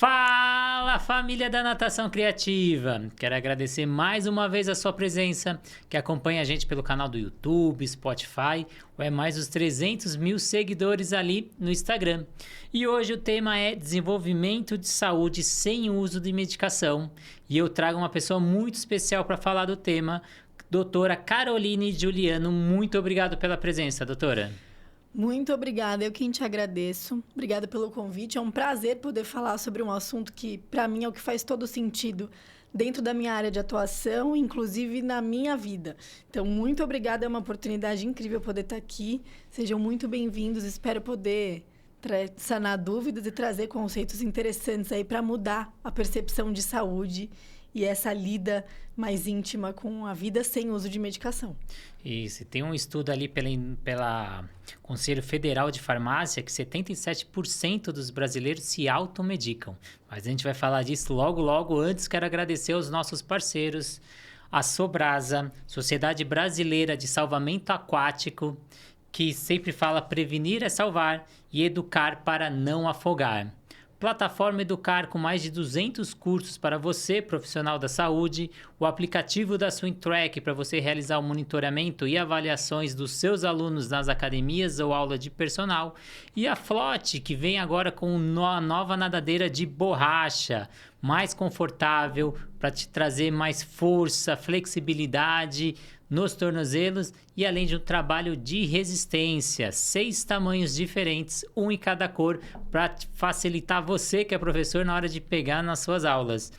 Fala, família da Natação Criativa! Quero agradecer mais uma vez a sua presença, que acompanha a gente pelo canal do YouTube, Spotify, ou é mais os 300 mil seguidores ali no Instagram. E hoje o tema é desenvolvimento de saúde sem uso de medicação. E eu trago uma pessoa muito especial para falar do tema, doutora Caroline Giuliano. Muito obrigado pela presença, doutora. Muito obrigada, eu quem te agradeço. Obrigada pelo convite. É um prazer poder falar sobre um assunto que, para mim, é o que faz todo sentido dentro da minha área de atuação, inclusive na minha vida. Então, muito obrigada, é uma oportunidade incrível poder estar aqui. Sejam muito bem-vindos, espero poder sanar dúvidas e trazer conceitos interessantes aí para mudar a percepção de saúde e essa lida mais íntima com a vida sem uso de medicação. Isso, tem um estudo ali pela Conselho Federal de Farmácia que 77% dos brasileiros se automedicam. Mas a gente vai falar disso logo. Antes, quero agradecer aos nossos parceiros, a Sobrasa, Sociedade Brasileira de Salvamento Aquático, que sempre fala prevenir é salvar e educar para não afogar. Plataforma Educar com mais de 200 cursos para você, profissional da saúde, o aplicativo da SwimTrack para você realizar o monitoramento e avaliações dos seus alunos nas academias ou aula de personal, e a Flote, que vem agora com a nova nadadeira de borracha, mais confortável, para te trazer mais força, flexibilidade nos tornozelos e além de um trabalho de resistência, 6 tamanhos diferentes, um em cada cor, para facilitar você que é professor na hora de pegar nas suas aulas.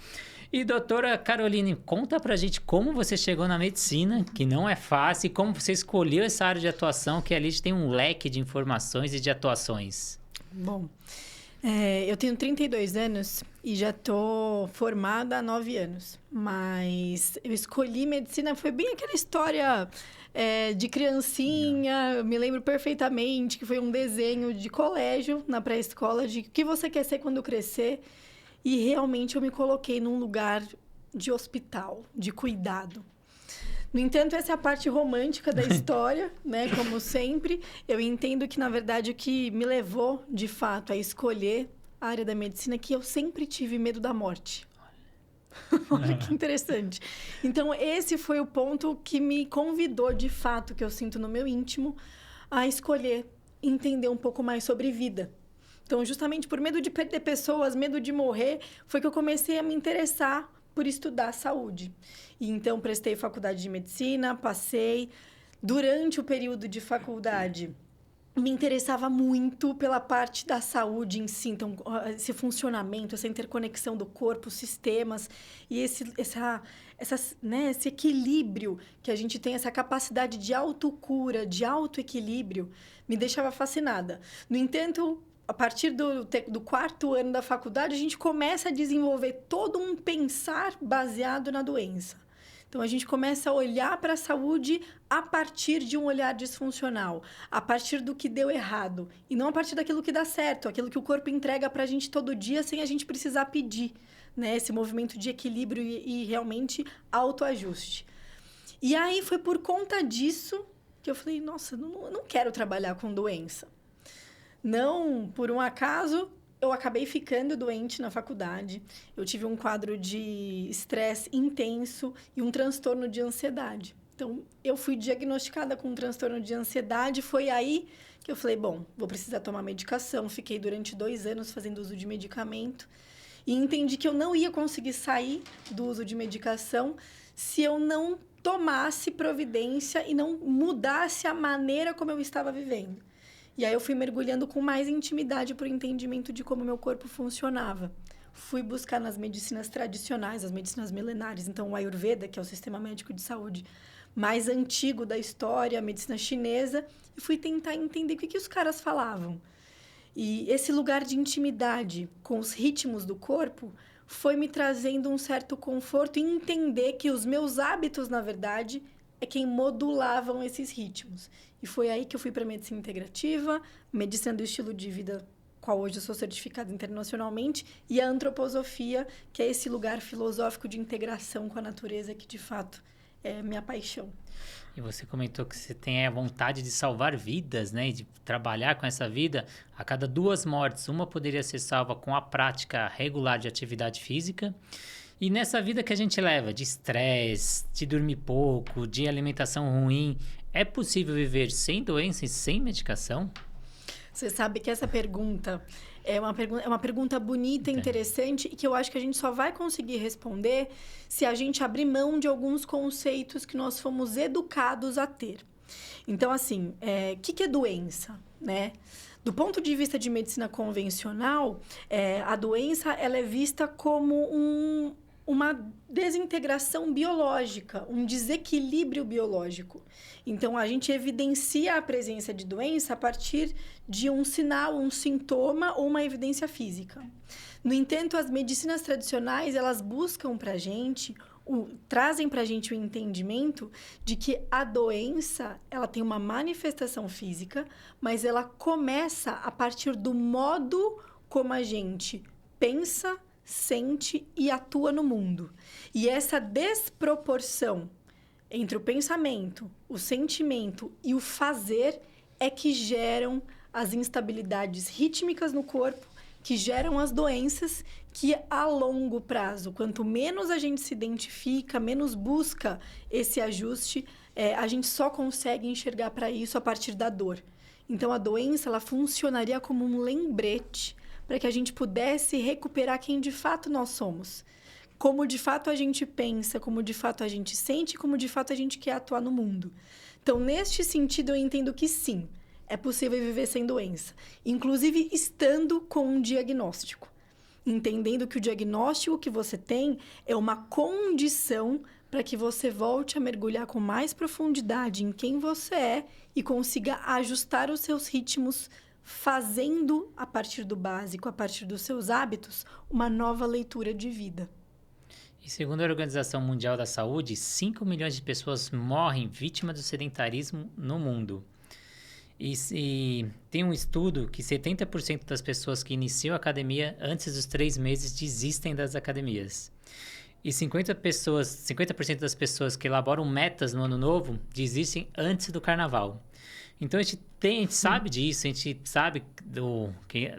E doutora Caroline, conta pra gente como você chegou na medicina, que não é fácil, e como você escolheu essa área de atuação, que ali tem um leque de informações e de atuações. Bom, eu tenho 32 anos e já estou formada há 9 anos. Mas eu escolhi medicina, foi bem aquela história de criancinha. Eu me lembro perfeitamente que foi um desenho de colégio, na pré-escola, de o que você quer ser quando crescer. E realmente eu me coloquei num lugar de hospital, de cuidado. No entanto, essa é a parte romântica da história, né? Como sempre. Eu entendo que, na verdade, o que me levou, de fato, a escolher a área da medicina é que eu sempre tive medo da morte. Olha que interessante. Então, esse foi o ponto que me convidou, de fato, que eu sinto no meu íntimo, a escolher entender um pouco mais sobre vida. Então, justamente por medo de perder pessoas, medo de morrer, foi que eu comecei a me interessar por estudar saúde. E então, prestei faculdade de medicina, passei. Durante o período de faculdade, me interessava muito pela parte da saúde em si. Então, esse funcionamento, essa interconexão do corpo, sistemas e esse equilíbrio que a gente tem, essa capacidade de autocura, de autoequilíbrio, me deixava fascinada. No entanto, a partir do 4º ano da faculdade, a gente começa a desenvolver todo um pensar baseado na doença. Então, a gente começa a olhar para a saúde a partir de um olhar disfuncional, a partir do que deu errado, e não a partir daquilo que dá certo, aquilo que o corpo entrega para a gente todo dia sem a gente precisar pedir, né? Esse movimento de equilíbrio e realmente autoajuste. E aí, foi por conta disso que eu falei, nossa, eu não quero trabalhar com doença. Não, por um acaso, eu acabei ficando doente na faculdade. Eu tive um quadro de estresse intenso e um transtorno de ansiedade. Então, eu fui diagnosticada com um transtorno de ansiedade. Foi aí que eu falei, bom, vou precisar tomar medicação. Fiquei durante 2 anos fazendo uso de medicamento. E entendi que eu não ia conseguir sair do uso de medicação se eu não tomasse providência e não mudasse a maneira como eu estava vivendo. E aí eu fui mergulhando com mais intimidade para o entendimento de como meu corpo funcionava. Fui buscar nas medicinas tradicionais, as medicinas milenares. Então, o Ayurveda, que é o sistema médico de saúde mais antigo da história, a medicina chinesa, e fui tentar entender o que os caras falavam. E esse lugar de intimidade com os ritmos do corpo foi me trazendo um certo conforto e entender que os meus hábitos, na verdade, é quem modulavam esses ritmos. E foi aí que eu fui para a medicina integrativa, medicina do estilo de vida, qual hoje eu sou certificada internacionalmente, e a antroposofia, que é esse lugar filosófico de integração com a natureza, que de fato é minha paixão. E você comentou que você tem a vontade de salvar vidas, né? E de trabalhar com essa vida. A cada 2 mortes, uma poderia ser salva com a prática regular de atividade física. E nessa vida que a gente leva, de estresse, de dormir pouco, de alimentação ruim, é possível viver sem doença e sem medicação? Você sabe que essa pergunta é uma pergunta bonita, interessante, e que eu acho que a gente só vai conseguir responder se a gente abrir mão de alguns conceitos que nós fomos educados a ter. Então, assim, o que é doença, né? Do ponto de vista de medicina convencional, a doença ela é vista como uma desintegração biológica, um desequilíbrio biológico. Então, a gente evidencia a presença de doença a partir de um sinal, um sintoma ou uma evidência física. No entanto, as medicinas tradicionais, elas buscam para a gente, trazem para a gente o entendimento de que a doença, ela tem uma manifestação física, mas ela começa a partir do modo como a gente pensa, sente e atua no mundo. E essa desproporção entre o pensamento, o sentimento e o fazer é que geram as instabilidades rítmicas no corpo, que geram as doenças que, a longo prazo, quanto menos a gente se identifica, menos busca esse ajuste, a gente só consegue enxergar para isso a partir da dor. Então, a doença ela funcionaria como um lembrete para que a gente pudesse recuperar quem de fato nós somos. Como de fato a gente pensa, como de fato a gente sente, como de fato a gente quer atuar no mundo. Então, neste sentido, eu entendo que sim, é possível viver sem doença. Inclusive, estando com um diagnóstico. Entendendo que o diagnóstico que você tem é uma condição para que você volte a mergulhar com mais profundidade em quem você é e consiga ajustar os seus ritmos, fazendo, a partir do básico, a partir dos seus hábitos, uma nova leitura de vida. E segundo a Organização Mundial da Saúde, 5 milhões de pessoas morrem vítimas do sedentarismo no mundo. E tem um estudo que 70% das pessoas que iniciam a academia antes dos 3 meses desistem das academias. E 50% das pessoas que elaboram metas no ano novo desistem antes do carnaval. Então, a gente sabe disso, a gente sabe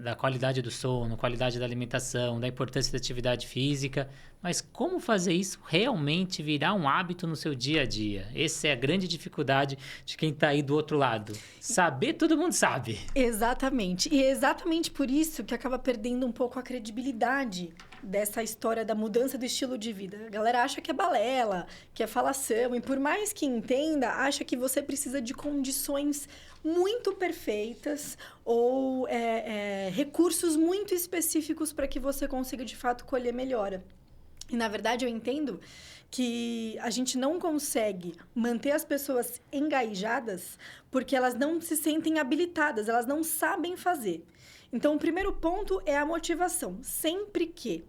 da qualidade do sono, qualidade da alimentação, da importância da atividade física, mas como fazer isso realmente virar um hábito no seu dia a dia? Essa é a grande dificuldade de quem está aí do outro lado. Saber, todo mundo sabe. Exatamente. E é exatamente por isso que acaba perdendo um pouco a credibilidade dessa história da mudança do estilo de vida. A galera acha que é balela, que é falação, e por mais que entenda, acha que você precisa de condições muito perfeitas ou recursos muito específicos para que você consiga, de fato, colher melhora. E, na verdade, eu entendo que a gente não consegue manter as pessoas engajadas porque elas não se sentem habilitadas, elas não sabem fazer. Então, o primeiro ponto é a motivação. Sempre que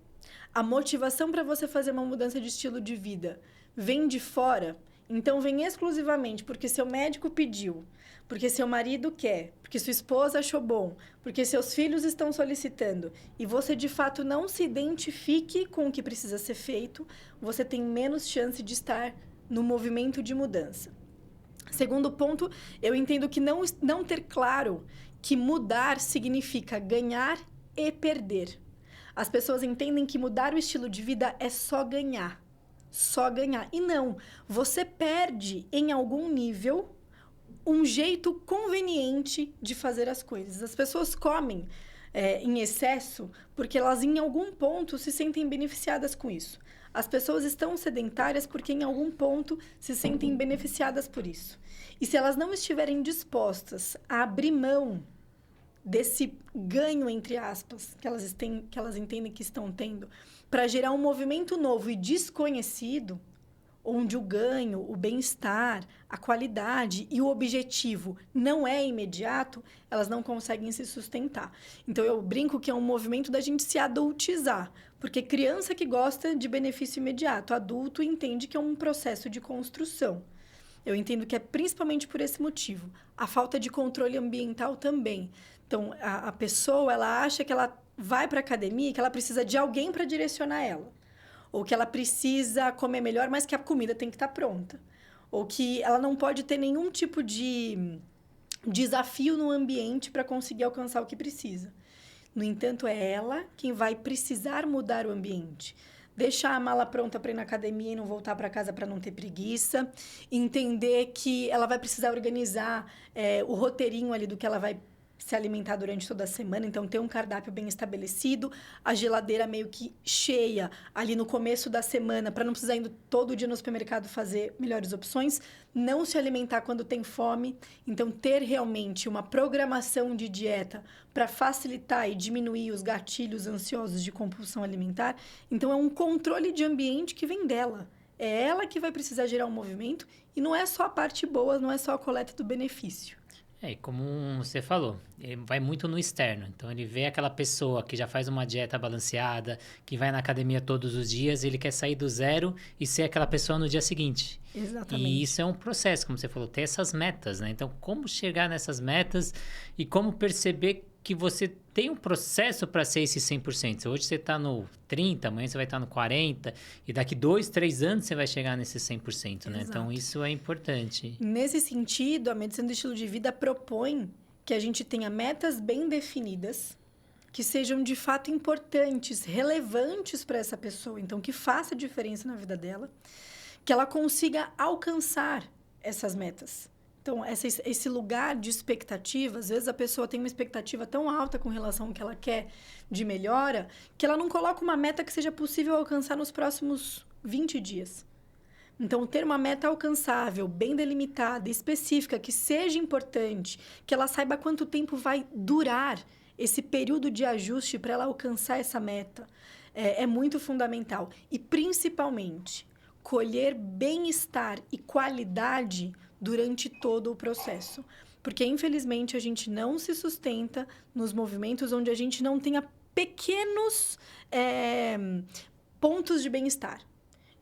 a motivação para você fazer uma mudança de estilo de vida vem de fora, então vem exclusivamente porque seu médico pediu, porque seu marido quer, porque sua esposa achou bom, porque seus filhos estão solicitando, e você de fato não se identifique com o que precisa ser feito, você tem menos chance de estar no movimento de mudança. Segundo ponto, eu entendo que não ter claro que mudar significa ganhar e perder. As pessoas entendem que mudar o estilo de vida é só ganhar. Só ganhar. E não, você perde em algum nível um jeito conveniente de fazer as coisas. As pessoas comem em excesso porque elas, em algum ponto, se sentem beneficiadas com isso. As pessoas estão sedentárias porque, em algum ponto, se sentem beneficiadas por isso. E se elas não estiverem dispostas a abrir mão desse ganho, entre aspas, que elas entendem que estão tendo, para gerar um movimento novo e desconhecido, onde o ganho, o bem-estar, a qualidade e o objetivo não é imediato, elas não conseguem se sustentar. Então, eu brinco que é um movimento da gente se adultizar, porque criança que gosta de benefício imediato, adulto entende que é um processo de construção. Eu entendo que é principalmente por esse motivo. A falta de controle ambiental também. Então, a pessoa, ela acha que ela vai para a academia, que ela precisa de alguém para direcionar ela. ou que ela precisa comer melhor, mas que a comida tem que estar pronta, ou que ela não pode ter nenhum tipo de desafio no ambiente para conseguir alcançar o que precisa. No entanto, é ela quem vai precisar mudar o ambiente. Deixar a mala pronta para ir na academia e não voltar para casa para não ter preguiça. Entender que ela vai precisar organizar o roteirinho ali do que ela vai se alimentar durante toda a semana. Então, ter um cardápio bem estabelecido. A geladeira meio que cheia ali no começo da semana para não precisar indo todo dia no supermercado fazer melhores opções. Não se alimentar quando tem fome. Então, ter realmente uma programação de dieta para facilitar e diminuir os gatilhos ansiosos de compulsão alimentar. Então, é um controle de ambiente que vem dela. É ela que vai precisar gerar um movimento e não é só a parte boa, não é só a coleta do benefício. E como você falou, ele vai muito no externo. Então, ele vê aquela pessoa que já faz uma dieta balanceada, que vai na academia todos os dias, ele quer sair do zero e ser aquela pessoa no dia seguinte. Exatamente. E isso é um processo, como você falou, ter essas metas, né? Então, como chegar nessas metas e como perceber que você tem um processo para ser esse 100%. Hoje você está no 30%, amanhã você vai estar no 40%, e daqui 2, 3 anos você vai chegar nesse 100%, né? Então, isso é importante. Nesse sentido, a medicina do estilo de vida propõe que a gente tenha metas bem definidas, que sejam de fato importantes, relevantes para essa pessoa, então que faça diferença na vida dela, que ela consiga alcançar essas metas. Então, esse lugar de expectativa, às vezes a pessoa tem uma expectativa tão alta com relação ao que ela quer de melhora, que ela não coloca uma meta que seja possível alcançar nos próximos 20 dias. Então, ter uma meta alcançável, bem delimitada, específica, que seja importante, que ela saiba quanto tempo vai durar esse período de ajuste para ela alcançar essa meta, é muito fundamental. E, principalmente, colher bem-estar e qualidade durante todo o processo. Porque, infelizmente, a gente não se sustenta nos movimentos onde a gente não tenha pequenos pontos de bem-estar.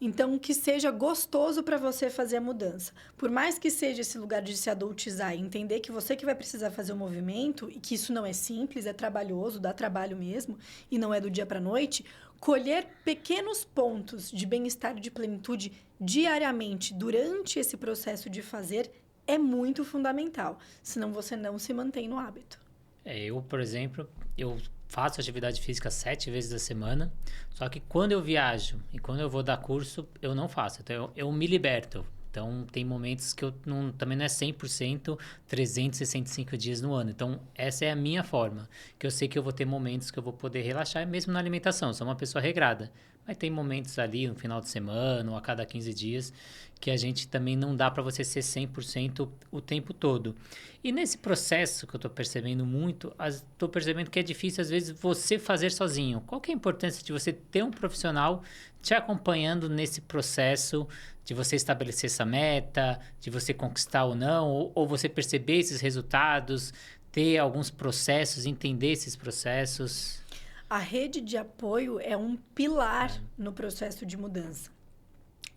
Então, que seja gostoso para você fazer a mudança. Por mais que seja esse lugar de se adultizar e entender que você que vai precisar fazer o movimento e que isso não é simples, é trabalhoso, dá trabalho mesmo e não é do dia para a noite, colher pequenos pontos de bem-estar e de plenitude diariamente durante esse processo de fazer é muito fundamental. Senão você não se mantém no hábito. Eu, por exemplo, eu faço atividade física 7 vezes a semana, só que quando eu viajo e quando eu vou dar curso, eu não faço. Então, eu me liberto. Então, tem momentos que eu também não é 100%, 365 dias no ano. Então, essa é a minha forma, que eu sei que eu vou ter momentos que eu vou poder relaxar, mesmo na alimentação. Eu sou uma pessoa regrada. Mas tem momentos ali, no final de semana ou a cada 15 dias, que a gente também não dá para você ser 100% o tempo todo. E nesse processo que eu estou percebendo muito, estou percebendo que é difícil, às vezes, você fazer sozinho. Qual que é a importância de você ter um profissional te acompanhando nesse processo de você estabelecer essa meta, de você conquistar ou não, ou você perceber esses resultados, ter alguns processos, entender esses processos? A rede de apoio é um pilar no processo de mudança.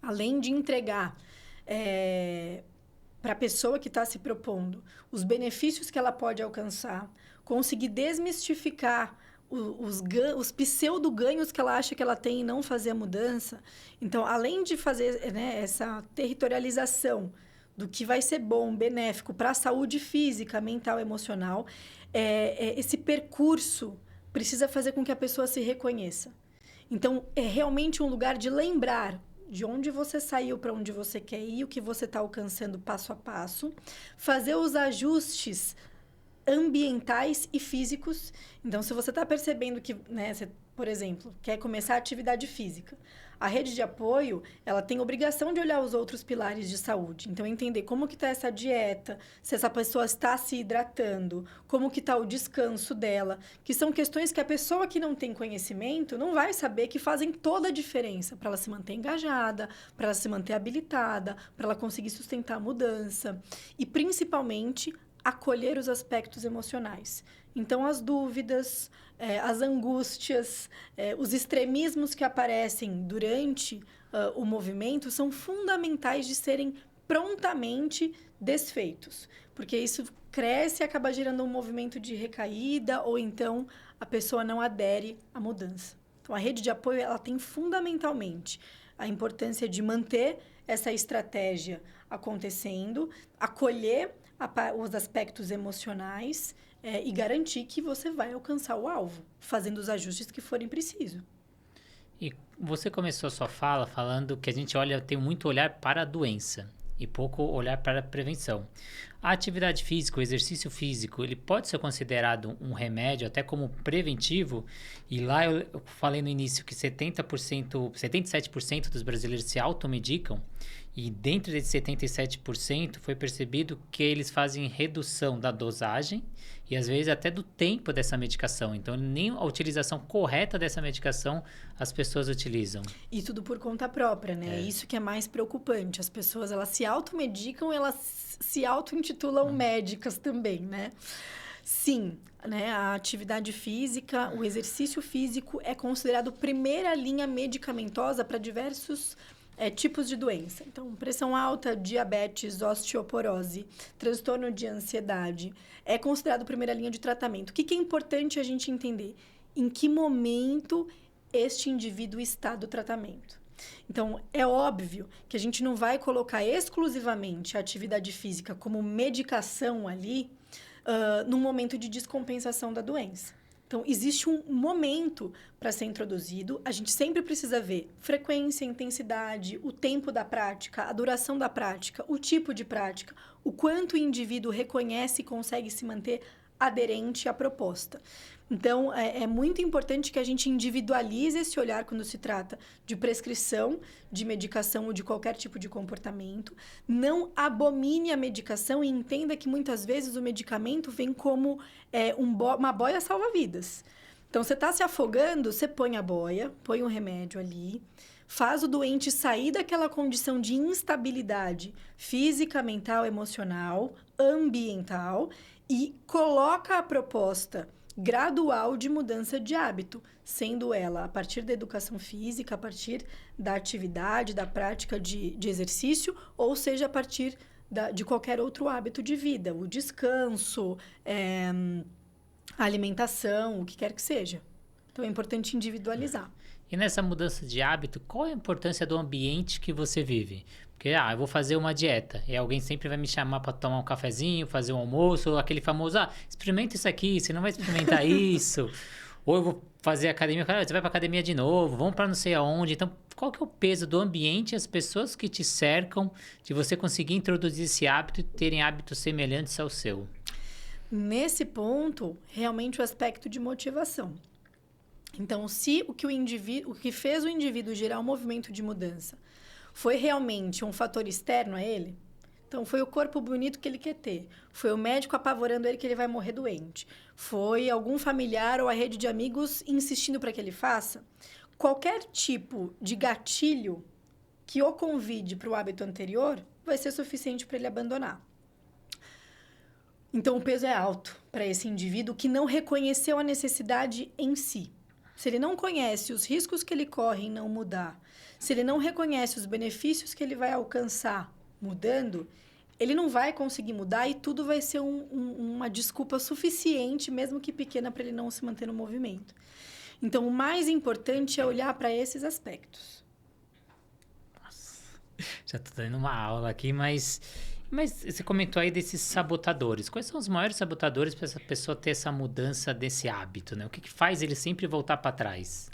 Além de entregar para a pessoa que está se propondo os benefícios que ela pode alcançar, conseguir desmistificar os pseudo-ganhos que ela acha que ela tem em não fazer a mudança. Então, além de fazer essa territorialização do que vai ser bom, benéfico para a saúde física, mental e emocional, esse percurso precisa fazer com que a pessoa se reconheça. Então, é realmente um lugar de lembrar de onde você saiu, para onde você quer ir, o que você está alcançando passo a passo, fazer os ajustes ambientais e físicos. Então, se você está percebendo que, você, por exemplo, quer começar a atividade física, a rede de apoio, ela tem obrigação de olhar os outros pilares de saúde. Então, entender como que está essa dieta, se essa pessoa está se hidratando, como que está o descanso dela, que são questões que a pessoa que não tem conhecimento não vai saber, que fazem toda a diferença para ela se manter engajada, para ela se manter habilitada, para ela conseguir sustentar a mudança. E, principalmente, acolher os aspectos emocionais. Então, as dúvidas, as angústias, os extremismos que aparecem durante o movimento são fundamentais de serem prontamente desfeitos, porque isso cresce e acaba gerando um movimento de recaída ou então a pessoa não adere à mudança. Então, a rede de apoio, ela tem fundamentalmente a importância de manter essa estratégia acontecendo, acolher os aspectos emocionais e garantir que você vai alcançar o alvo, fazendo os ajustes que forem precisos. E você começou a sua fala falando que a gente tem muito olhar para a doença e pouco olhar para a prevenção. A atividade física, o exercício físico, ele pode ser considerado um remédio até como preventivo? E lá eu falei no início que 77% dos brasileiros se automedicam. E dentro desses 77% foi percebido que eles fazem redução da dosagem e às vezes até do tempo dessa medicação. Então, nem a utilização correta dessa medicação as pessoas utilizam. E tudo por conta própria, né? Isso que é mais preocupante. As pessoas, elas se automedicam, elas se auto-intitulam médicas também, né? Sim, né? A atividade física, o exercício físico é considerado primeira linha medicamentosa para diversos tipos de doença. Então, pressão alta, diabetes, osteoporose, transtorno de ansiedade, é considerado primeira linha de tratamento. O que é importante a gente entender? Em que momento este indivíduo está do tratamento. Então, é óbvio que a gente não vai colocar exclusivamente a atividade física como medicação ali num momento de descompensação da doença. Então, existe um momento para ser introduzido. A gente sempre precisa ver frequência, intensidade, o tempo da prática, a duração da prática, o tipo de prática, o quanto o indivíduo reconhece e consegue se manter aderente à proposta. Então, é muito importante que a gente individualize esse olhar quando se trata de prescrição, de medicação ou de qualquer tipo de comportamento. Não abomine a medicação e entenda que muitas vezes o medicamento vem como uma boia salva-vidas. Então, você está se afogando, você põe a boia, põe o remédio ali, faz o doente sair daquela condição de instabilidade física, mental, emocional, ambiental e coloca a proposta gradual de mudança de hábito, sendo ela a partir da educação física, a partir da atividade, da prática de exercício, ou seja, a partir de qualquer outro hábito de vida, o descanso, a alimentação, o que quer que seja. Então, é importante individualizar. E nessa mudança de hábito, qual é a importância do ambiente que você vive? Porque, eu vou fazer uma dieta e alguém sempre vai me chamar para tomar um cafezinho, fazer um almoço, ou aquele famoso, experimenta isso aqui, você não vai experimentar isso. Ou eu vou fazer academia, você vai para academia de novo, vamos para não sei aonde. Então, qual que é o peso do ambiente, as pessoas que te cercam, de você conseguir introduzir esse hábito e terem hábitos semelhantes ao seu? Nesse ponto, realmente o aspecto de motivação. Então, se o que fez o indivíduo gerar um movimento de mudança foi realmente um fator externo a ele, então foi o corpo bonito que ele quer ter, foi o médico apavorando ele que ele vai morrer doente, foi algum familiar ou a rede de amigos insistindo para que ele faça, qualquer tipo de gatilho que o convide para o hábito anterior vai ser suficiente para ele abandonar. Então, o peso é alto para esse indivíduo que não reconheceu a necessidade em si. Se ele não conhece os riscos que ele corre em não mudar, se ele não reconhece os benefícios que ele vai alcançar mudando, ele não vai conseguir mudar e tudo vai ser uma desculpa suficiente, mesmo que pequena, para ele não se manter no movimento. Então, o mais importante é olhar para esses aspectos. Nossa, já estou dando uma aula aqui, mas você comentou aí desses sabotadores. Quais são os maiores sabotadores para essa pessoa ter essa mudança desse hábito, né? O que faz ele sempre voltar para trás?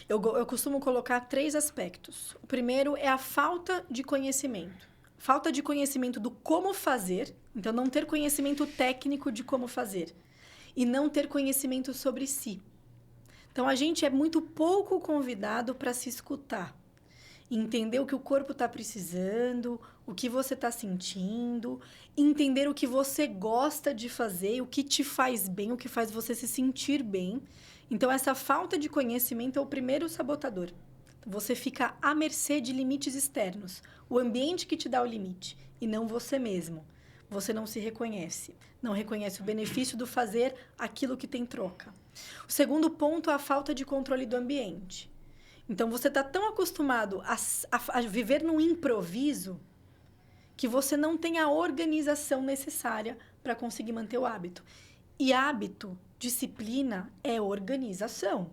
Eu costumo colocar 3 aspectos. O primeiro é a falta de conhecimento. Falta de conhecimento do como fazer. Então, não ter conhecimento técnico de como fazer. E não ter conhecimento sobre si. Então, a gente é muito pouco convidado para se escutar. Entender o que o corpo está precisando, o que você está sentindo, entender o que você gosta de fazer, o que te faz bem, o que faz você se sentir bem. Então, essa falta de conhecimento é o primeiro sabotador. Você fica à mercê de limites externos. O ambiente que te dá o limite, e não você mesmo. Você não se reconhece. Não reconhece o benefício do fazer aquilo que tem troca. O segundo ponto é a falta de controle do ambiente. Então, você está tão acostumado a viver num improviso que você não tem a organização necessária para conseguir manter o hábito. E hábito, disciplina, é organização.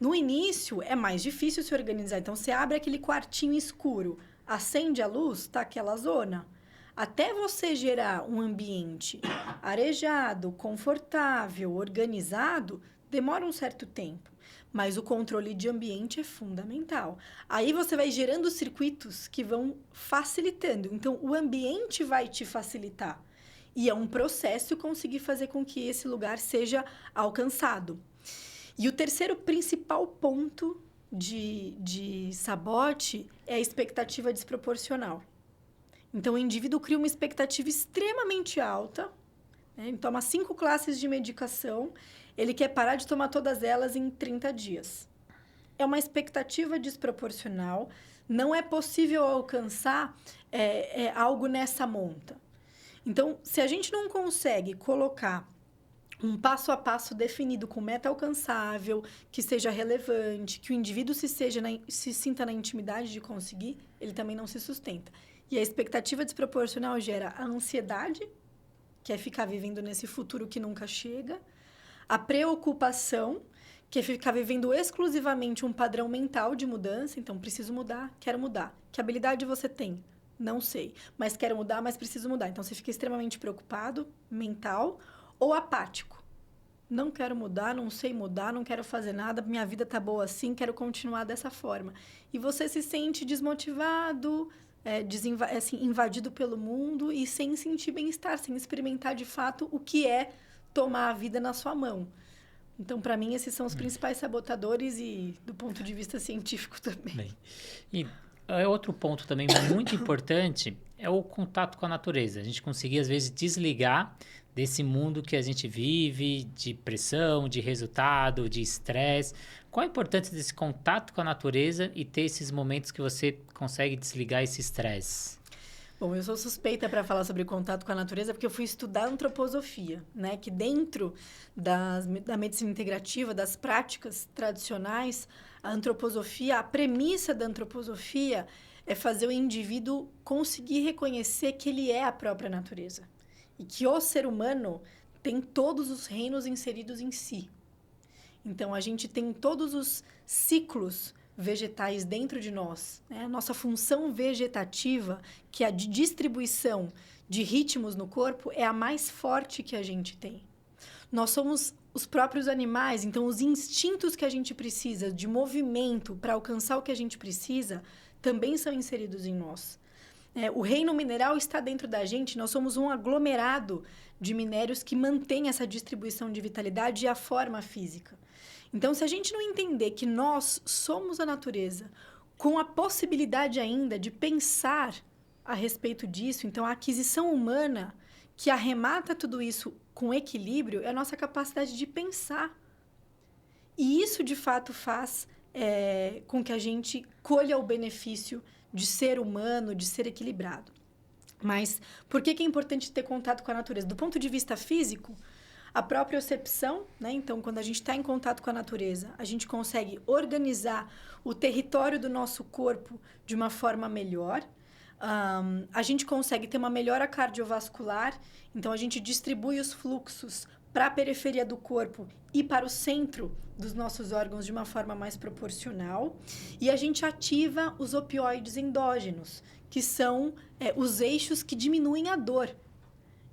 No início, é mais difícil se organizar. Então, você abre aquele quartinho escuro, acende a luz, tá aquela zona. Até você gerar um ambiente arejado, confortável, organizado, demora um certo tempo. Mas o controle de ambiente é fundamental. Aí você vai gerando circuitos que vão facilitando. Então, o ambiente vai te facilitar. E é um processo conseguir fazer com que esse lugar seja alcançado. E o terceiro principal ponto de sabote é a expectativa desproporcional. Então, o indivíduo cria uma expectativa extremamente alta, né? Ele toma 5 classes de medicação, ele quer parar de tomar todas elas em 30 dias. É uma expectativa desproporcional, não é possível alcançar algo nessa monta. Então, se a gente não consegue colocar um passo a passo definido com meta alcançável, que seja relevante, que o indivíduo se sinta na intimidade de conseguir, ele também não se sustenta. E a expectativa desproporcional gera a ansiedade, que é ficar vivendo nesse futuro que nunca chega, a preocupação, que é ficar vivendo exclusivamente um padrão mental de mudança, então preciso mudar, quero mudar. Que habilidade você tem? Não sei, mas quero mudar, mas preciso mudar. Então você fica extremamente preocupado, mental, ou apático. Não quero mudar, não sei mudar, não quero fazer nada, minha vida tá boa assim, quero continuar dessa forma. E você se sente desmotivado, invadido pelo mundo e sem sentir bem-estar, sem experimentar de fato o que é tomar a vida na sua mão. Então, para mim, esses são os principais sabotadores e do ponto de vista científico também. Bem, e outro ponto também muito importante é o contato com a natureza. A gente conseguir, às vezes, desligar desse mundo que a gente vive, de pressão, de resultado, de estresse. Qual a importância desse contato com a natureza e ter esses momentos que você consegue desligar esse estresse? Bom, eu sou suspeita para falar sobre contato com a natureza porque eu fui estudar antroposofia, né? Que dentro da medicina integrativa, das práticas tradicionais, a antroposofia, a premissa da antroposofia é fazer o indivíduo conseguir reconhecer que ele é a própria natureza. E que o ser humano tem todos os reinos inseridos em si. Então, a gente tem todos os ciclos vegetais dentro de nós, né? A nossa função vegetativa, que é a de distribuição de ritmos no corpo, é a mais forte que a gente tem. Nós somos os próprios animais, então os instintos que a gente precisa de movimento para alcançar o que a gente precisa também são inseridos em nós. O reino mineral está dentro da gente, nós somos um aglomerado de minérios que mantém essa distribuição de vitalidade e a forma física. Então, se a gente não entender que nós somos a natureza, com a possibilidade ainda de pensar a respeito disso, então a aquisição humana que arremata tudo isso com equilíbrio é a nossa capacidade de pensar. E isso, de fato, faz com que a gente colha o benefício de ser humano, de ser equilibrado. Mas por que é importante ter contato com a natureza? Do ponto de vista físico, a propriocepção, né? Então, quando a gente está em contato com a natureza, a gente consegue organizar o território do nosso corpo de uma forma melhor. A gente consegue ter uma melhora cardiovascular, então a gente distribui os fluxos para a periferia do corpo e para o centro dos nossos órgãos de uma forma mais proporcional. E a gente ativa os opioides endógenos, que são os eixos que diminuem a dor.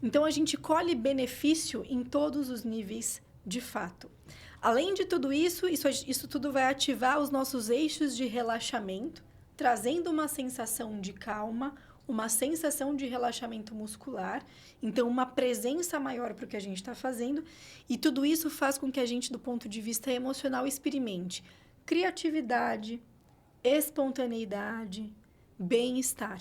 Então, a gente colhe benefício em todos os níveis de fato. Além de tudo isso tudo vai ativar os nossos eixos de relaxamento, trazendo uma sensação de calma, uma sensação de relaxamento muscular, então uma presença maior para o que a gente está fazendo, e tudo isso faz com que a gente, do ponto de vista emocional, experimente criatividade, espontaneidade, bem-estar.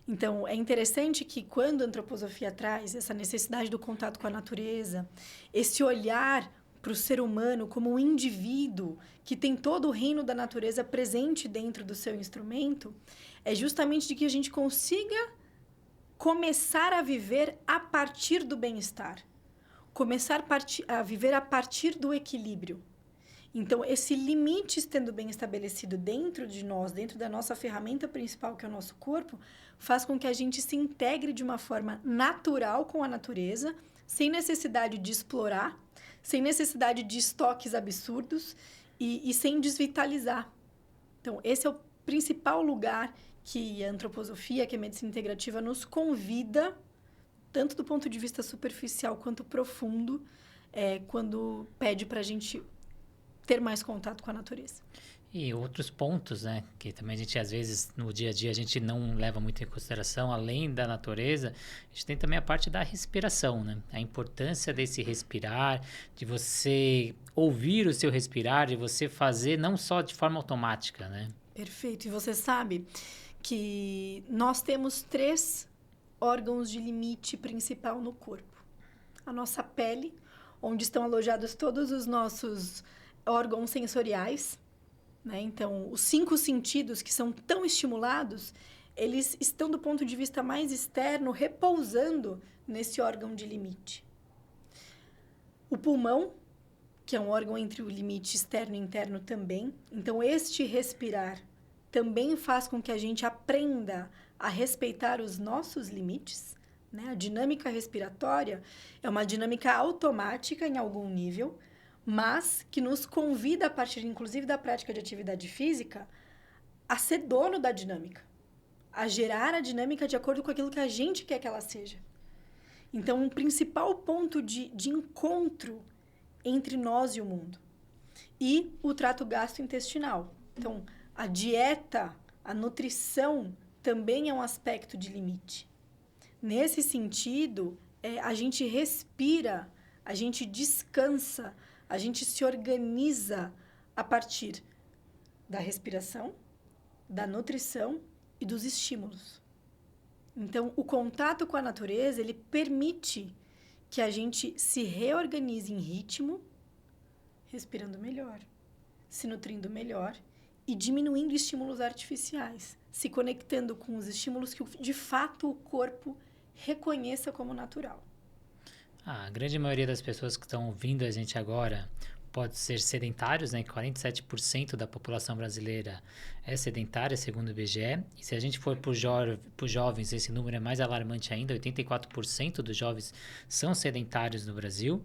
Então, é interessante que quando a antroposofia traz essa necessidade do contato com a natureza, esse olhar para o ser humano como um indivíduo que tem todo o reino da natureza presente dentro do seu instrumento, é justamente de que a gente consiga começar a viver a partir do bem-estar, começar a viver a partir do equilíbrio. Então, esse limite estando bem estabelecido dentro de nós, dentro da nossa ferramenta principal, que é o nosso corpo, faz com que a gente se integre de uma forma natural com a natureza, sem necessidade de explorar, sem necessidade de estoques absurdos, e sem desvitalizar. Então, esse é o principal lugar que a antroposofia, que a medicina integrativa, nos convida, tanto do ponto de vista superficial quanto profundo, quando pede para a gente ter mais contato com a natureza. E outros pontos, né, que também a gente, às vezes, no dia a dia, a gente não leva muito em consideração, além da natureza, a gente tem também a parte da respiração, né? A importância desse respirar, de você ouvir o seu respirar, de você fazer não só de forma automática, né? Perfeito. E você sabe que nós temos 3 órgãos de limite principal no corpo. A nossa pele, onde estão alojados todos os nossos órgãos sensoriais, né? Então, os 5 sentidos que são tão estimulados, eles estão do ponto de vista mais externo, repousando nesse órgão de limite. O pulmão, que é um órgão entre o limite externo e interno também. Então, este respirar também faz com que a gente aprenda a respeitar os nossos limites, né? A dinâmica respiratória é uma dinâmica automática em algum nível, mas que nos convida, a partir, inclusive, da prática de atividade física, a ser dono da dinâmica, a gerar a dinâmica de acordo com aquilo que a gente quer que ela seja. Então, um principal ponto de encontro entre nós e o mundo. E o trato gastrointestinal. Então, a dieta, a nutrição, também é um aspecto de limite. Nesse sentido, a gente respira, a gente descansa, a gente se organiza a partir da respiração, da nutrição e dos estímulos. Então, o contato com a natureza, ele permite que a gente se reorganize em ritmo, respirando melhor, se nutrindo melhor e diminuindo estímulos artificiais, se conectando com os estímulos que, de fato, o corpo reconheça como natural. A grande maioria das pessoas que estão ouvindo a gente agora pode ser sedentários, né? 47% da população brasileira é sedentária, segundo o IBGE. E se a gente for por jovens, esse número é mais alarmante ainda, 84% dos jovens são sedentários no Brasil.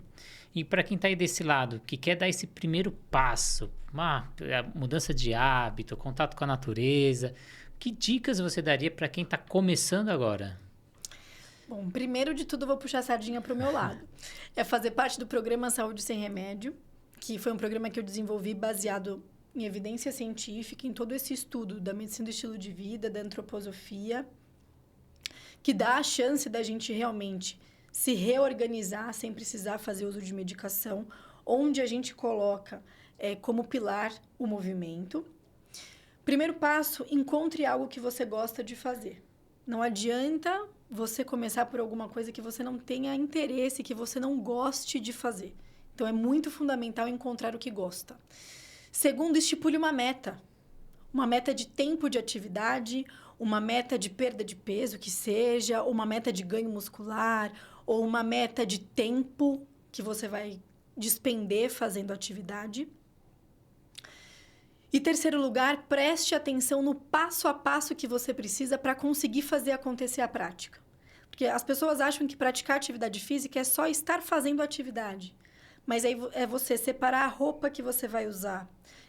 E para quem está aí desse lado, que quer dar esse primeiro passo, uma mudança de hábito, contato com a natureza, que dicas você daria para quem está começando agora? Bom, primeiro de tudo, eu vou puxar a sardinha para o meu lado. É fazer parte do programa Saúde Sem Remédio, que foi um programa que eu desenvolvi baseado em evidência científica, em todo esse estudo da medicina do estilo de vida, da antroposofia, que dá a chance da gente realmente se reorganizar sem precisar fazer uso de medicação, onde a gente coloca como pilar o movimento. Primeiro passo, encontre algo que você gosta de fazer. Não adianta você começar por alguma coisa que você não tenha interesse, que você não goste de fazer. Então, é muito fundamental encontrar o que gosta. Segundo, estipule uma meta. Uma meta de tempo de atividade, uma meta de perda de peso, que seja, uma meta de ganho muscular, ou uma meta de tempo que você vai despender fazendo atividade. E terceiro lugar, preste atenção no passo a passo que você precisa para conseguir fazer acontecer a prática. Porque as pessoas acham que praticar atividade física é só estar fazendo atividade. Mas aí é você separar a roupa que você vai usar.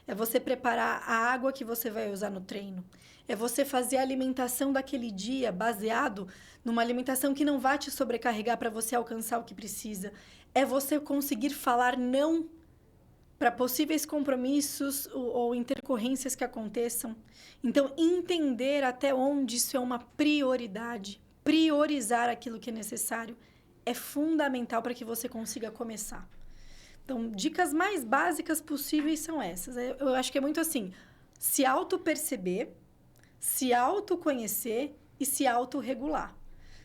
É você preparar a água que você vai usar no treino. É você fazer a alimentação daquele dia baseado numa alimentação que não vai te sobrecarregar para você alcançar o que precisa. É você conseguir falar não para possíveis compromissos ou intercorrências que aconteçam. Então, entender até onde isso é uma prioridade. Priorizar aquilo que é necessário é fundamental para que você consiga começar. Então, dicas mais básicas possíveis são essas. Eu acho que é muito assim, se auto-perceber, se autoconhecer e se autorregular.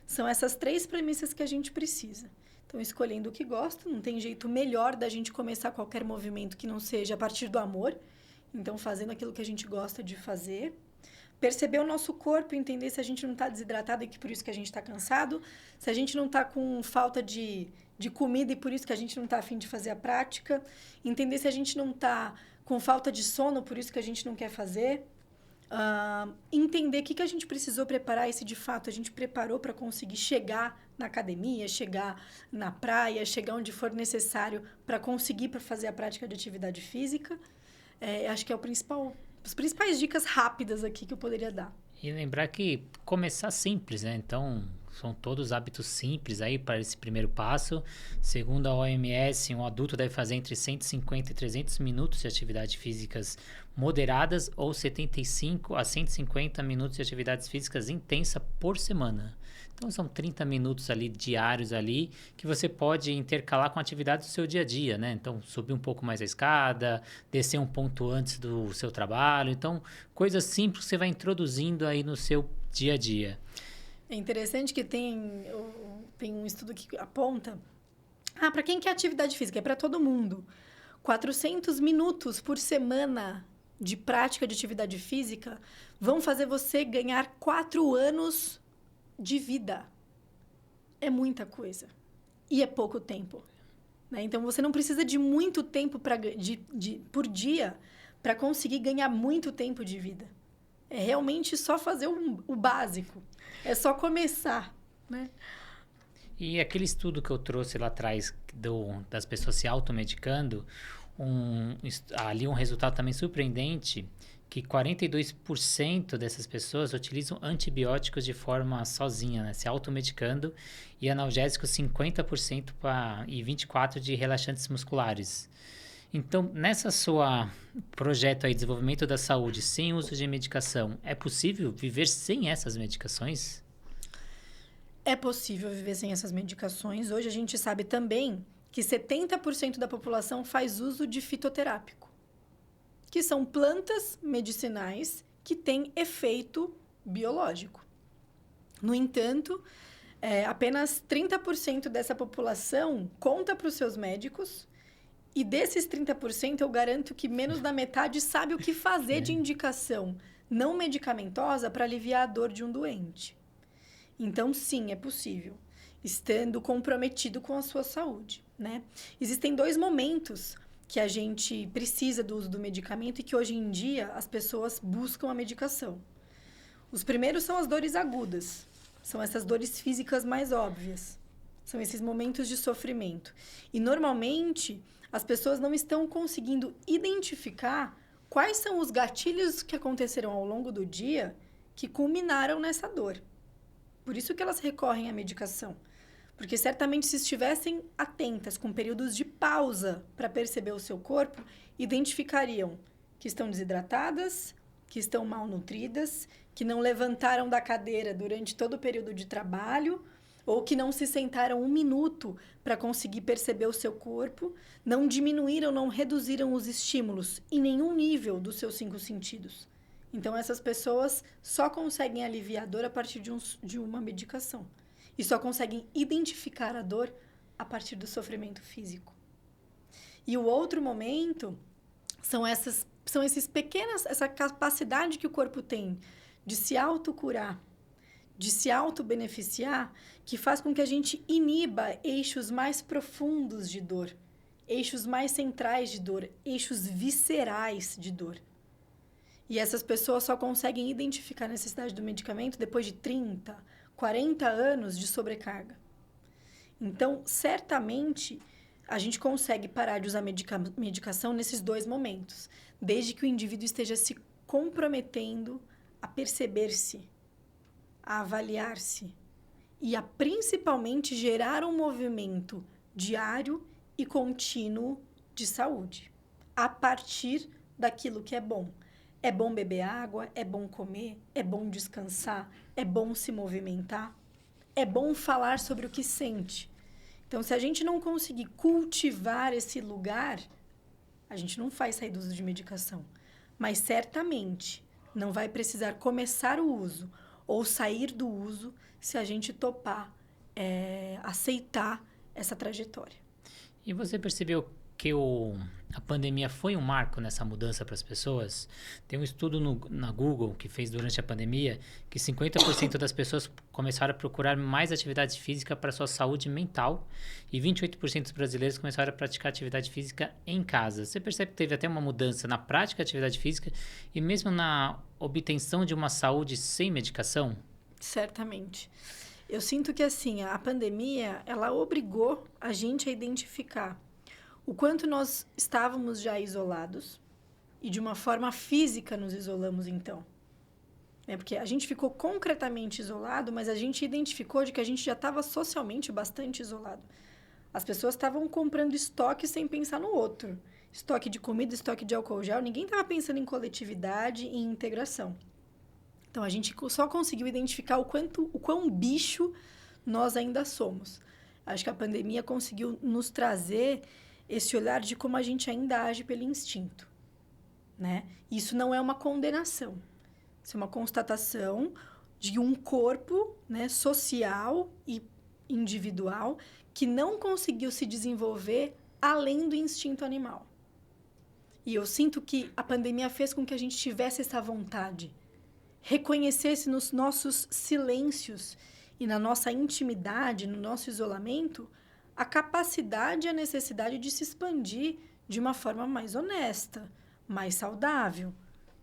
São essas 3 premissas que a gente precisa. Então, escolhendo o que gosta, não tem jeito melhor da gente começar qualquer movimento que não seja a partir do amor. Então, fazendo aquilo que a gente gosta de fazer. Perceber o nosso corpo, entender se a gente não está desidratado e que por isso que a gente está cansado. Se a gente não está com falta de comida e por isso que a gente não está a fim de fazer a prática. Entender se a gente não está com falta de sono, por isso que a gente não quer fazer. Entender o que a gente precisou preparar e se de fato a gente preparou para conseguir chegar na academia, chegar na praia, chegar onde for necessário para conseguir fazer a prática de atividade física. Acho que é as principais dicas rápidas aqui que eu poderia dar. E lembrar que começar simples, né? Então, são todos hábitos simples aí para esse primeiro passo. Segundo a OMS, um adulto deve fazer entre 150 e 300 minutos de atividades físicas moderadas ou 75 a 150 minutos de atividades físicas intensas por semana. Então, são 30 minutos ali diários ali que você pode intercalar com atividades do seu dia a dia, né? Então, subir um pouco mais a escada, descer um ponto antes do seu trabalho. Então, coisas simples que você vai introduzindo aí no seu dia a dia. É interessante que tem um estudo que aponta... para quem quer atividade física? É para todo mundo. 400 minutos por semana de prática de atividade física vão fazer você ganhar 4 anos de vida. É muita coisa. E é pouco tempo. Né? Então, você não precisa de muito tempo por dia para conseguir ganhar muito tempo de vida. É realmente só fazer o básico. É só começar, né? E aquele estudo que eu trouxe lá atrás das pessoas se automedicando, ali um resultado também surpreendente, que 42% dessas pessoas utilizam antibióticos de forma sozinha, né? Se automedicando, e analgésicos 50% e 24% de relaxantes musculares. Então, nessa sua projeto aí, desenvolvimento da saúde, sem uso de medicação, é possível viver sem essas medicações? É possível viver sem essas medicações. Hoje a gente sabe também que 70% da população faz uso de fitoterápico, que são plantas medicinais que têm efeito biológico. No entanto, apenas 30% dessa população conta para os seus médicos. E desses 30%, eu garanto que menos da metade sabe o que fazer de indicação não medicamentosa para aliviar a dor de um doente. Então, sim, é possível, estando comprometido com a sua saúde, né? Existem 2 momentos que a gente precisa do uso do medicamento e que hoje em dia as pessoas buscam a medicação. Os primeiros são as dores agudas, são essas dores físicas mais óbvias, são esses momentos de sofrimento. E, normalmente, as pessoas não estão conseguindo identificar quais são os gatilhos que aconteceram ao longo do dia que culminaram nessa dor. Por isso que elas recorrem à medicação. Porque certamente se estivessem atentas com períodos de pausa para perceber o seu corpo, identificariam que estão desidratadas, que estão malnutridas, que não levantaram da cadeira durante todo o período de trabalho, ou que não se sentaram 1 minuto para conseguir perceber o seu corpo, não diminuíram, não reduziram os estímulos em nenhum nível dos seus 5 sentidos. Então, essas pessoas só conseguem aliviar a dor a partir de uma medicação. E só conseguem identificar a dor a partir do sofrimento físico. E o outro momento são essa capacidade que o corpo tem de se autocurar, de se auto-beneficiar, que faz com que a gente iniba eixos mais profundos de dor, eixos mais centrais de dor, eixos viscerais de dor. E essas pessoas só conseguem identificar a necessidade do medicamento depois de 30, 40 anos de sobrecarga. Então, certamente, a gente consegue parar de usar medicação nesses 2 momentos, desde que o indivíduo esteja se comprometendo a perceber-se, a avaliar-se e a, principalmente, gerar um movimento diário e contínuo de saúde, a partir daquilo que é bom. É bom beber água, é bom comer, é bom descansar, é bom se movimentar, é bom falar sobre o que sente. Então, se a gente não conseguir cultivar esse lugar, a gente não faz sair do uso de medicação. Mas, certamente, não vai precisar começar o uso ou sair do uso se a gente topar, aceitar essa trajetória. E você percebeu que a pandemia foi um marco nessa mudança para as pessoas? Tem um estudo na Google que fez durante a pandemia que 50% das pessoas começaram a procurar mais atividade física para sua saúde mental e 28% dos brasileiros começaram a praticar atividade física em casa. Você percebe que teve até uma mudança na prática da atividade física e mesmo na obtenção de uma saúde sem medicação? Certamente. Eu sinto que, assim, a pandemia, ela obrigou a gente a identificar o quanto nós estávamos já isolados, e de uma forma física nos isolamos, então. Porque a gente ficou concretamente isolado, mas a gente identificou de que a gente já estava socialmente bastante isolado. As pessoas estavam comprando estoque sem pensar no outro. Estoque de comida, estoque de álcool gel. Ninguém estava pensando em coletividade e em integração. Então, a gente só conseguiu identificar o quão bicho nós ainda somos. Acho que a pandemia conseguiu nos trazer esse olhar de como a gente ainda age pelo instinto, né? Isso não é uma condenação. Isso é uma constatação de um corpo, né, social e individual que não conseguiu se desenvolver além do instinto animal. E eu sinto que a pandemia fez com que a gente tivesse essa vontade, reconhecesse nos nossos silêncios e na nossa intimidade, no nosso isolamento, a capacidade e a necessidade de se expandir de uma forma mais honesta, mais saudável,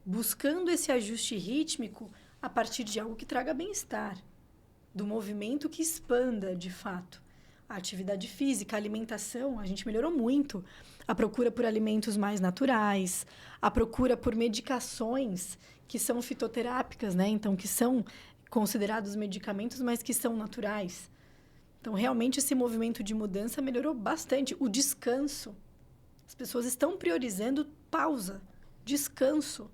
buscando esse ajuste rítmico a partir de algo que traga bem-estar, do movimento que expanda, de fato. A atividade física, a alimentação, a gente melhorou muito. A procura por alimentos mais naturais, a procura por medicações que são fitoterápicas, né? Então, que são considerados medicamentos, mas que são naturais. Então, realmente, esse movimento de mudança melhorou bastante. O descanso. As pessoas estão priorizando pausa, descanso.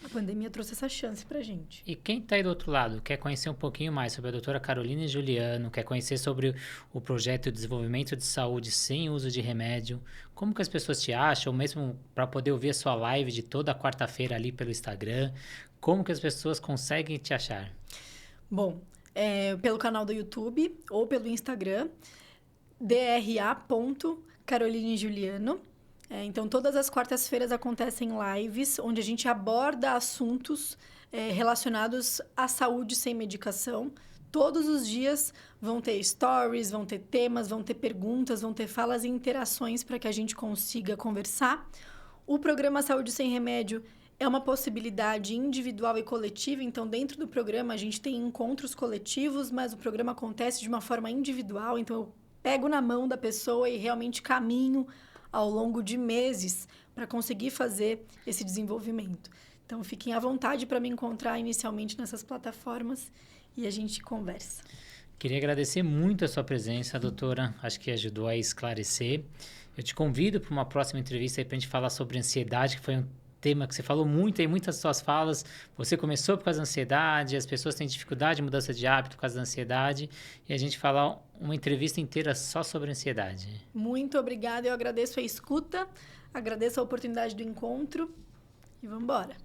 A pandemia trouxe essa chance pra gente. E quem está aí do outro lado, quer conhecer um pouquinho mais sobre a doutora Caroline Juliano, quer conhecer sobre o projeto de desenvolvimento de saúde sem uso de remédio, como que as pessoas te acham, ou mesmo para poder ouvir a sua live de toda quarta-feira ali pelo Instagram, como que as pessoas conseguem te achar? Bom, pelo canal do YouTube ou pelo Instagram, dra.carolinejuliano. Então, todas as quartas-feiras acontecem lives onde a gente aborda assuntos relacionados à saúde sem medicação. Todos os dias vão ter stories, vão ter temas, vão ter perguntas, vão ter falas e interações para que a gente consiga conversar. O programa Saúde Sem Remédio é uma possibilidade individual e coletiva. Então, dentro do programa, a gente tem encontros coletivos, mas o programa acontece de uma forma individual. Então, eu pego na mão da pessoa e realmente caminho ao longo de meses para conseguir fazer esse desenvolvimento. Então, fiquem à vontade para me encontrar inicialmente nessas plataformas e a gente conversa. Queria agradecer muito a sua presença, doutora. Acho que ajudou a esclarecer. Eu te convido para uma próxima entrevista para a gente falar sobre ansiedade, que foi um tema que você falou muito em muitas suas falas. Você começou por causa da ansiedade, as pessoas têm dificuldade de mudança de hábito por causa da ansiedade, e a gente falar uma entrevista inteira só sobre ansiedade. Muito obrigada, eu agradeço a escuta, agradeço a oportunidade do encontro e vamos embora.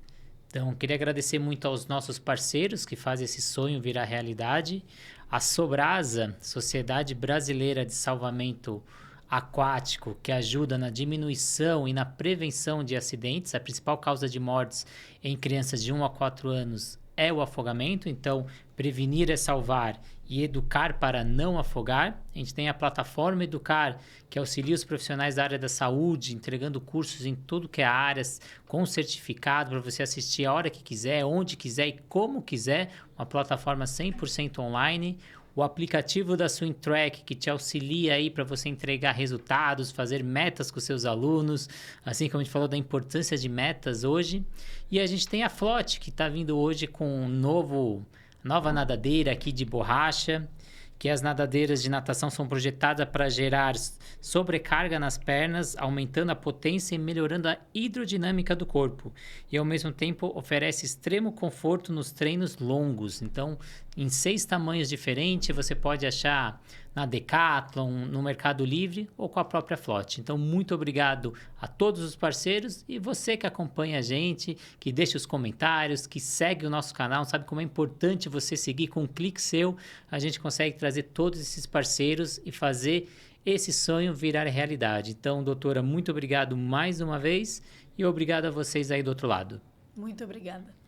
Então, queria agradecer muito aos nossos parceiros que fazem esse sonho virar realidade. A Sobrasa, Sociedade Brasileira de Salvamento Aquático, que ajuda na diminuição e na prevenção de acidentes. A principal causa de mortes em crianças de 1 a 4 anos é o afogamento. Então, prevenir é salvar e educar para não afogar. A gente tem a plataforma Educar, que auxilia os profissionais da área da saúde, entregando cursos em tudo que é áreas, com certificado para você assistir a hora que quiser, onde quiser e como quiser. Uma plataforma 100% online. O aplicativo da SwimTrack, que te auxilia aí para você entregar resultados, fazer metas com seus alunos, assim como a gente falou da importância de metas hoje. E a gente tem a Flote, que está vindo hoje com nova nadadeira aqui de borracha, que as nadadeiras de natação são projetadas para gerar sobrecarga nas pernas, aumentando a potência e melhorando a hidrodinâmica do corpo. E, ao mesmo tempo, oferece extremo conforto nos treinos longos. Então, em 6 tamanhos diferentes, você pode achar na Decathlon, no Mercado Livre ou com a própria Flote. Então, muito obrigado a todos os parceiros e você que acompanha a gente, que deixa os comentários, que segue o nosso canal, sabe como é importante você seguir com um clique seu, a gente consegue trazer todos esses parceiros e fazer esse sonho virar realidade. Então, doutora, muito obrigado mais uma vez e obrigado a vocês aí do outro lado. Muito obrigada.